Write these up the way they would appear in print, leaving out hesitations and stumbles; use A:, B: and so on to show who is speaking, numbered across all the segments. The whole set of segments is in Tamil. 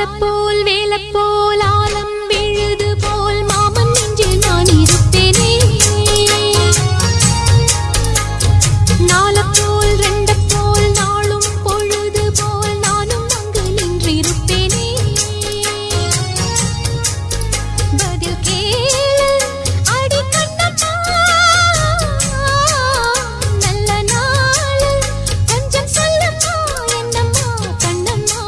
A: ஆலப்போல் வேலப்போல் ஆலம் விழுது போல் மாமன் நெஞ்சில் நான் இருப்பேனே. நாலப்போல் ரெண்டப்போல் நாளும் பொழுது போல் நானும் அங்கு நின்றிருப்பேனே. பதில் கேளு அடி கண்ணம்மா, நல்ல நாள் கொஞ்சம் சொல்லம்மா என்னம்மா கண்ணம்மா.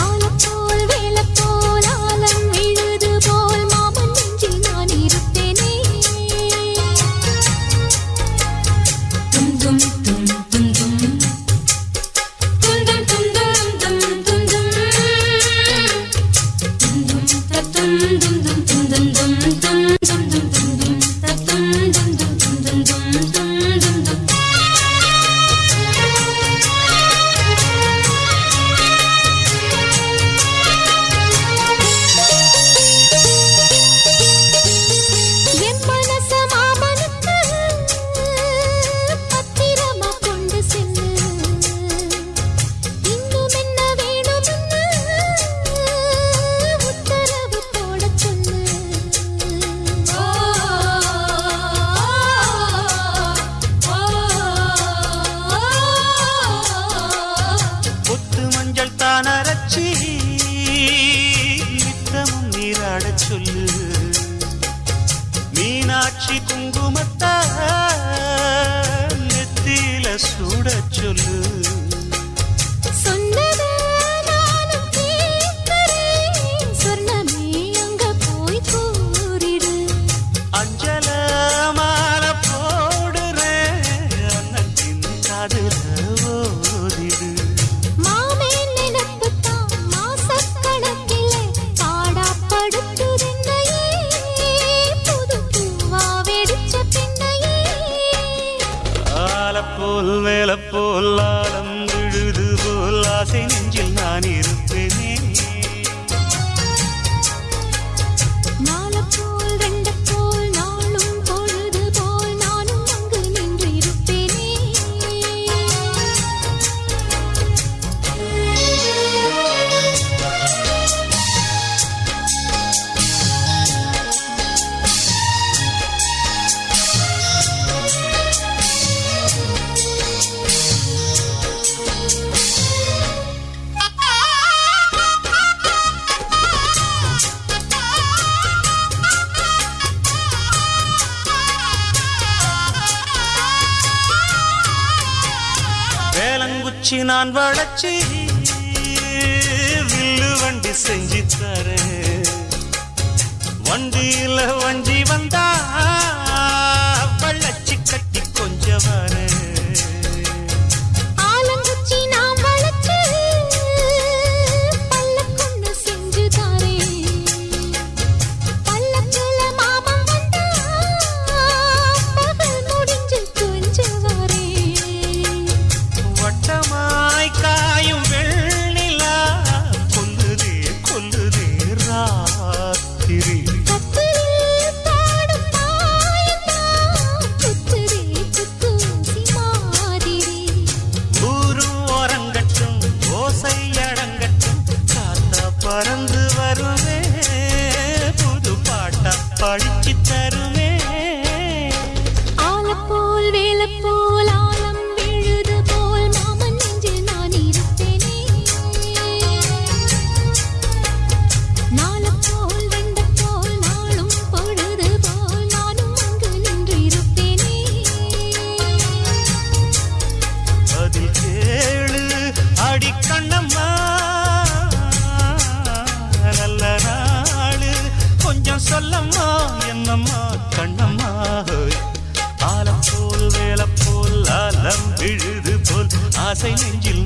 A: ஆலப்போல் வேலப்போல் ஆலம் விழுது போல் மாமன் நெஞ்சில் நான் இருப்பேனே. தும் தும் தும் தும் தும் தும் தும் தும் தும் தும் தும் தும் தத்தும் தும் தும் தும் தும் தும் தும் தும் தும் தும் தத்தும் தும் தும் தும் தும் தும் தும் தும். என் மனச மாமனுக்கு பத்திரமா கொண்டு செல்லு. இன்னும் என்ன வேணும்னு உத்தரவு போடச் சொல்லு.
B: கொத்து மஞ்சள் தானரச்சி நித்தமும் நீராடச் சொல்லு. மீனாட்சி குங்குமத்த நெத்தியில சூடச் சொல்லு.
A: சொன்னத நானும் கேட்கிறேன், சொர்ணமே அங்க போய் கூறிடு.
B: அஞ்சல மாலை போடுறேன், அன்னத்தின் காதுல ஓதிடு.
A: மாமே நினைப்புத்தான் மாசக்கணக்கிலே பாடாப்படுத்துதென்னையே, புது பூவா வெடிச்ச பின்னையே.
B: ஆலப்போல் மேலப்போல் ஆலம் விழுது போல் ஆசை நெஞ்சில் நான் இருப்பேனே.
A: நாலப்போல் ரெண்டப்போல் நாளும் பொழுது போல் நானும் அங்கு நின்றிருப்பேனே.
B: வேலங்குச்சி நான் வளச்சி வில்லு வண்டி செஞ்சு தரேன். வண்டியில வஞ்சி வந்தா வள்ளச்சி கட்டி கொஞ்சம் வரேன்.
A: ஆலங்குச்சி நாம் வளர்த்து பல்லக்கொன்னு செஞ்சு தாரேன். பல்லக்குல மாமன் வந்தா பகல் முடிஞ்சு கொஞ்சம் வரேன்.
B: வட்டமாய் காயும் வெண்ணிலா கொல்லுதே கொல்லுதே ராத்திரி.
A: கத்திரில் பாடும் தாயந்தான் குத்துதே குத்தூசி மாதிரி.
B: ஊரும் ஓரங்கட்டும் ஓசை அடங்கட்டும், காத்தா பறந்து வருவே புது பாட்டா படிச்சு தருவே.
A: ஆலப்போல் வேலப்போல் ஆலம் விழுது போல் மாமன் நெஞ்சில் நான் இருப்பேனே. நாலப்போல் ரெண்டப்போல் நாளும் பொழுது போல் நானும் அங்கு நின்றிருப்பேனே.
B: அதில் கேளு அடி கண்ணம்மா, நல்ல நாளு கொஞ்சம் சொல்லம்மா என்னம்மா கண்ணம்மா. ஆலம் போல் வேலப்போல் ஆலம் விழுது போல் ஆசை நெஞ்சில்